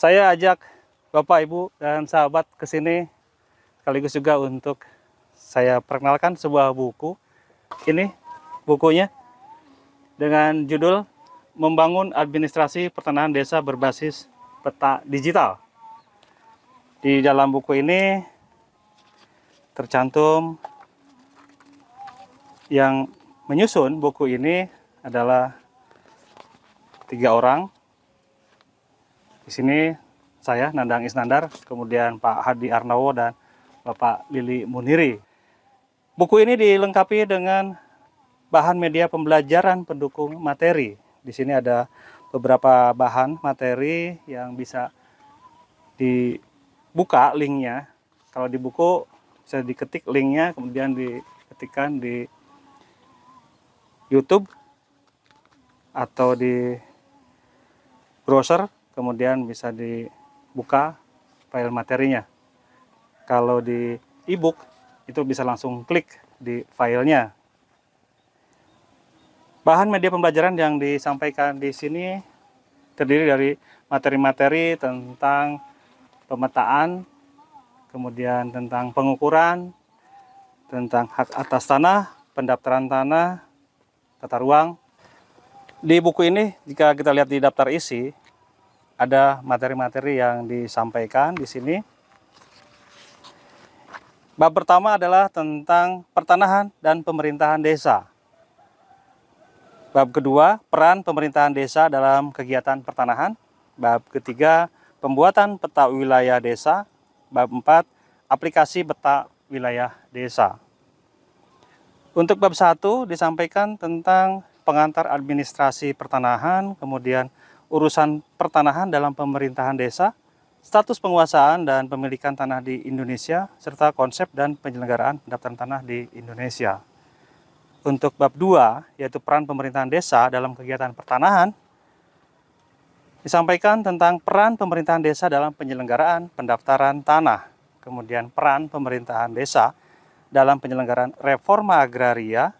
Saya ajak Bapak, Ibu, dan sahabat ke sini sekaligus juga untuk saya perkenalkan sebuah buku. Ini bukunya dengan judul Membangun Administrasi Pertanahan Desa Berbasis Peta Digital. Di dalam buku ini tercantum yang menyusun buku ini adalah 3 orang. Di sini saya, Nandang Isnandar, kemudian Pak Hadi Arnawo, dan Bapak Lili Muniri. Buku ini dilengkapi dengan bahan media pembelajaran pendukung materi. Di sini ada beberapa bahan materi yang bisa dibuka linknya. Kalau di buku bisa diketik linknya, kemudian diketikkan di YouTube atau di browser, kemudian bisa dibuka file materinya. Kalau di e-book itu bisa langsung klik di filenya. Bahan media pembelajaran yang disampaikan di sini terdiri dari materi-materi tentang pemetaan, kemudian tentang pengukuran, tentang hak atas tanah, pendaftaran tanah, tata ruang. Di buku ini, jika kita lihat di daftar isi, ada materi-materi yang disampaikan di sini. Bab pertama adalah tentang pertanahan dan pemerintahan desa. Bab kedua, peran pemerintahan desa dalam kegiatan pertanahan. Bab ketiga, pembuatan peta wilayah desa. Bab 4, aplikasi peta wilayah desa. Untuk bab 1 disampaikan tentang pengantar administrasi pertanahan, kemudian urusan pertanahan dalam pemerintahan desa, status penguasaan dan pemilikan tanah di Indonesia, serta konsep dan penyelenggaraan pendaftaran tanah di Indonesia. Untuk bab 2, yaitu peran pemerintahan desa dalam kegiatan pertanahan, disampaikan tentang peran pemerintahan desa dalam penyelenggaraan pendaftaran tanah, kemudian peran pemerintahan desa dalam penyelenggaraan reforma agraria,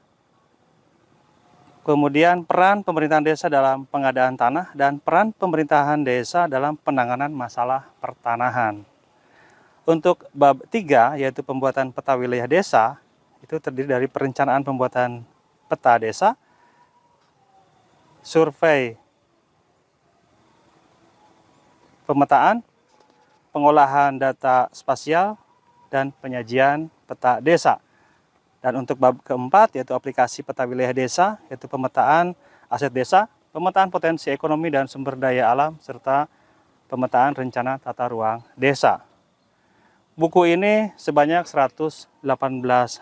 kemudian peran pemerintahan desa dalam pengadaan tanah, dan peran pemerintahan desa dalam penanganan masalah pertanahan. Untuk bab 3, yaitu pembuatan peta wilayah desa, itu terdiri dari perencanaan pembuatan peta desa, survei pemetaan, pengolahan data spasial, dan penyajian peta desa. Dan untuk bab keempat, yaitu aplikasi peta wilayah desa, yaitu pemetaan aset desa, pemetaan potensi ekonomi dan sumber daya alam, serta pemetaan rencana tata ruang desa. Buku ini sebanyak 118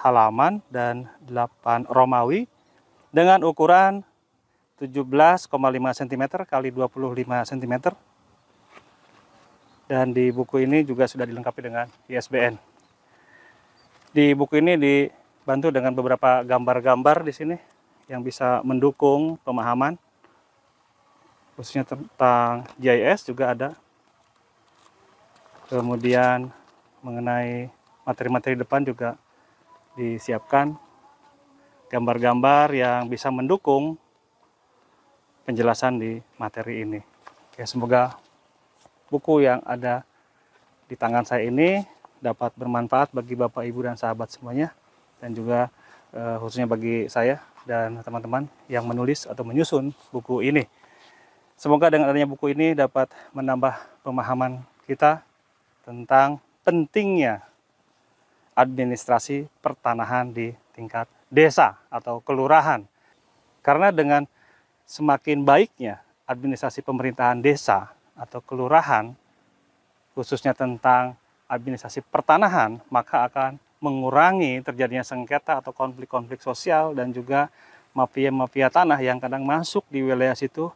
halaman dan 8 Romawi dengan ukuran 17,5 cm x 25 cm. Dan di buku ini juga sudah dilengkapi dengan ISBN. Di buku ini dibantu dengan beberapa gambar-gambar di sini yang bisa mendukung pemahaman, khususnya tentang GIS juga ada. Kemudian mengenai materi-materi depan juga disiapkan gambar-gambar yang bisa mendukung penjelasan di materi ini. Ya, semoga buku yang ada di tangan saya ini dapat bermanfaat bagi Bapak, Ibu, dan sahabat semuanya, dan juga khususnya bagi saya dan teman-teman yang menulis atau menyusun buku ini. Semoga dengan adanya buku ini dapat menambah pemahaman kita tentang pentingnya administrasi pertanahan di tingkat desa atau kelurahan. Karena dengan semakin baiknya administrasi pemerintahan desa atau kelurahan, khususnya tentang administrasi pertanahan, maka akan mengurangi terjadinya sengketa atau konflik-konflik sosial dan juga mafia-mafia tanah yang kadang masuk di wilayah situ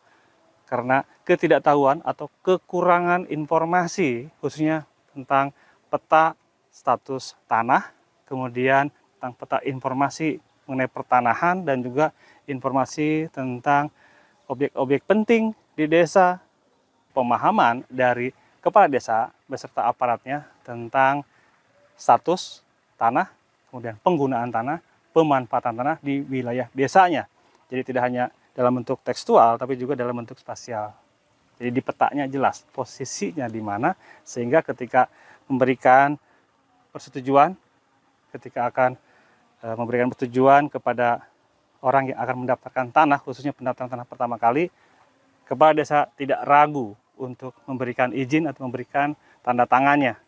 karena ketidaktahuan atau kekurangan informasi, khususnya tentang peta status tanah, kemudian tentang peta informasi mengenai pertanahan, dan juga informasi tentang objek-objek penting di desa, pemahaman dari kepala desa beserta aparatnya tentang status tanah, kemudian penggunaan tanah, pemanfaatan tanah di wilayah desanya. Jadi tidak hanya dalam bentuk tekstual, tapi juga dalam bentuk spasial. Jadi di petanya jelas posisinya di mana, sehingga ketika memberikan persetujuan, ketika akan memberikan persetujuan kepada orang yang akan mendaftarkan tanah, khususnya pendaftaran tanah pertama kali, kepala desa tidak ragu untuk memberikan izin atau memberikan tanda tangannya,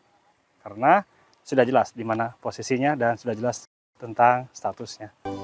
karena sudah jelas di mana posisinya dan sudah jelas tentang statusnya.